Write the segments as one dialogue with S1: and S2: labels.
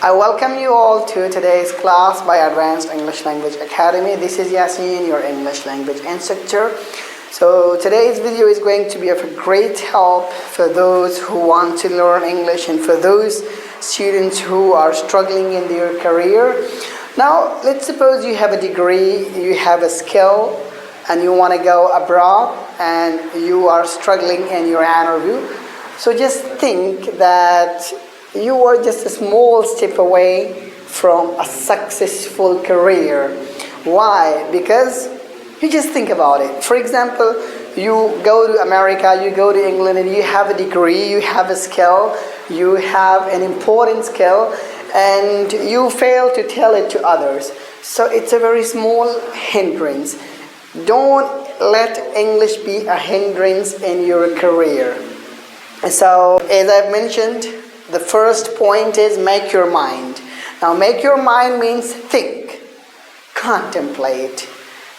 S1: I welcome you all to today's class by Advanced English Language Academy. This is Yasin, your English language instructor. So today's video is going to be of a great help for those who want to learn English and for those students who are struggling in their career. Now, let's suppose you have a degree, you have a skill, and you want to go abroad and you are struggling in your interview. So just think that you are just a small step away from a successful career. Why? Because you just think about it. For example, you go to America, you go to England, and you have a degree, you have a skill, you have an important skill, and you fail to tell it to others. So it's a very small hindrance. Don't let English be a hindrance in your career. So, as I've mentioned, the first point is make your mind. Now, make your mind means think, contemplate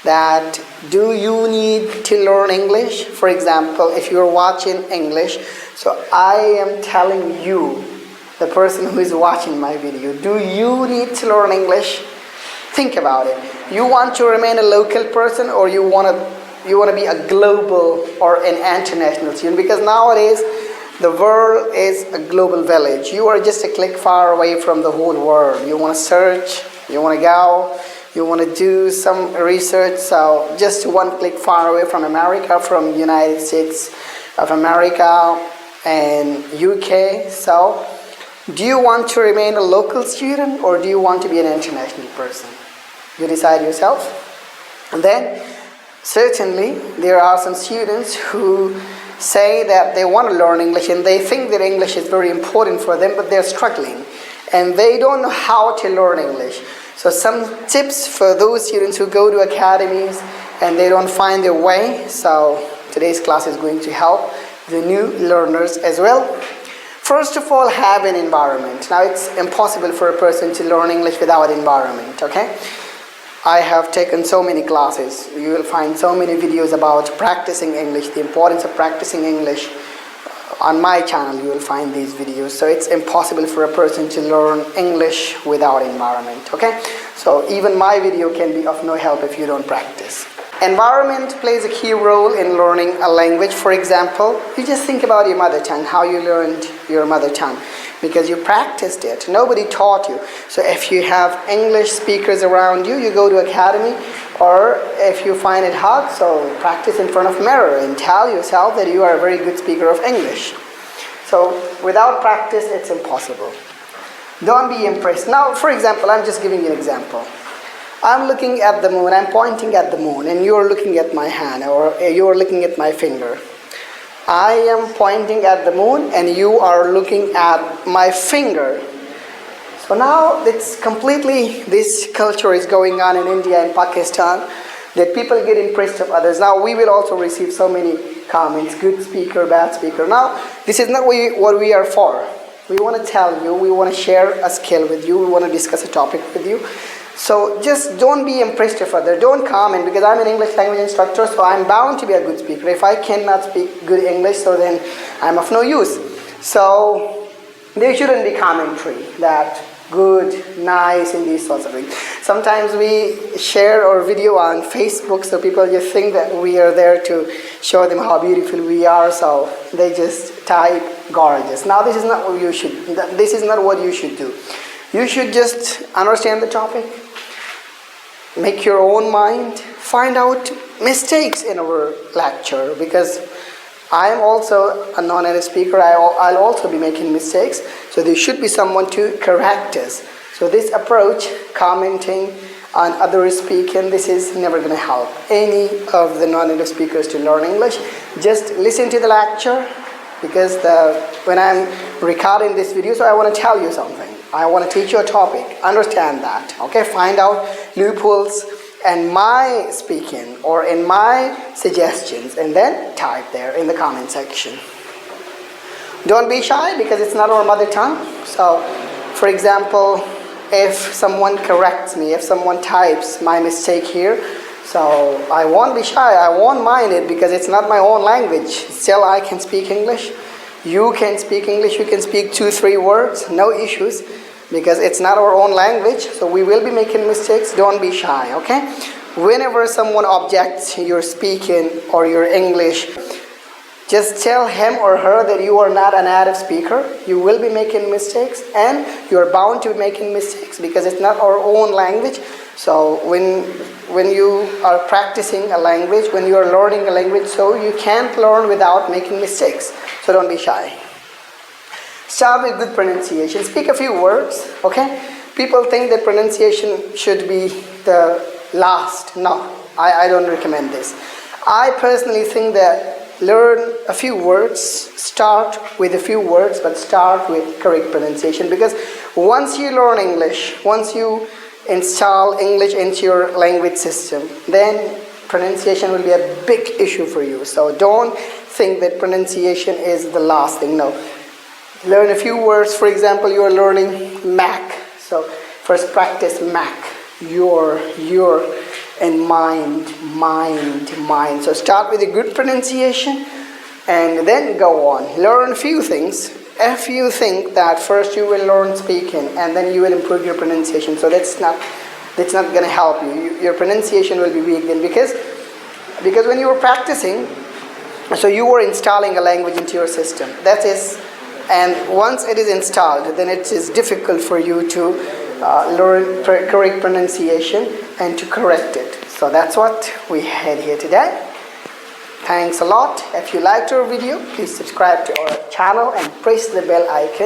S1: that do you need to learn English? For example, if you're watching English, so I am telling you, the person who is watching my video, do you need to learn English? Think about it. You want to remain a local person, or you want to be a global or an international student? Because nowadays the world is a global village. You are just a click far away from the whole world. You want to search, you want to go, you want to do some research, so just one click far away from America, from United States of America and UK. So do you want to remain a local student, or do you want to be an international person? You decide yourself. And then certainly there are some students who say that they want to learn English and they think that English is very important for them, but they're struggling and they don't know how to learn English. So some tips for those students who go to academies and they don't find their way. So today's class is going to help the new learners as well. First of all, have an environment. Now, it's impossible for a person to learn English without environment, okay? I have taken so many classes. You will find so many videos about practicing English, the importance of practicing English. On my channel, you will find these videos. So it's impossible for a person to learn English without environment, okay? So even my video can be of no help if you don't practice. Environment plays a key role in learning a language. For example, you just think about your mother tongue, how you learned your mother tongue, because you practiced it. Nobody taught you. So if you have English speakers around you, you go to academy, or if you find it hard, so practice in front of mirror and tell yourself that you are a very good speaker of English. So without practice, it's impossible. Don't be impressed. Now, for example, I'm just giving you an example. I'm looking at the moon, I'm pointing at the moon, and you're looking at my hand, or you're looking at my finger. I am pointing at the moon and you are looking at my finger. So now it's completely, this culture is going on in India and Pakistan, that people get impressed of others. Now we will also receive so many comments, good speaker, bad speaker. Now this is not what we are for. We want to tell you, we want to share a skill with you, we want to discuss a topic with you. So just don't be impressed of others. Don't comment, because I'm an English language instructor, so I'm bound to be a good speaker. If I cannot speak good English, so then I'm of no use. So there shouldn't be commentary that good, nice, and these sorts of things. Sometimes we share our video on Facebook, so people just think that we are there to show them how beautiful we are, so they just type gorgeous. Now this is not what you should. This is not what you should do. You should just understand the topic, make your own mind, find out mistakes in our lecture, because I am also a non-native speaker. I'll also be making mistakes, so there should be someone to correct us. So this approach, commenting on others speaking, this is never going to help any of the non-native speakers to learn English. Just listen to the lecture, because when I'm recording this video, so I want to tell you something. I want to teach you a topic. Understand that. Okay, find out loopholes and my speaking or in my suggestions, and then type there in the comment section. Don't be shy, because it's not our mother tongue. So, for example, if someone corrects me, if someone types my mistake here, so I won't be shy. I won't mind it, because it's not my own language. Still, I can speak English. You can speak English. You can speak 2-3 words, no issues. because it's not our own language, so we will be making mistakes. Don't be shy, okay? Whenever someone objects your speaking or your English, just tell him or her that you are not a native speaker. You will be making mistakes, and you're bound to be making mistakes because it's not our own language. So when you are practicing a language, when you are learning a language, so you can't learn without making mistakes. So don't be shy. Start with good pronunciation. Speak a few words, okay? People think that pronunciation should be the last. No, I don't recommend this. I personally think that learn a few words, start with a few words, but start with correct pronunciation, because once you learn English, once you install English into your language system, then pronunciation will be a big issue for you. So don't think that pronunciation is the last thing. No. Learn a few words. For example, you are learning Mac. So first practice Mac. Your, and mind. So start with a good pronunciation and then go on. Learn a few things. If you think that first you will learn speaking and then you will improve your pronunciation, so that's not going to help you. Your pronunciation will be weak then, because when you were practicing, so you were installing a language into your system. That is, and once it is installed, then it is difficult for you to learn correct pronunciation and to correct it. So that's what we had here today. Thanks a lot. If you liked our video, please subscribe to our channel and press the bell icon.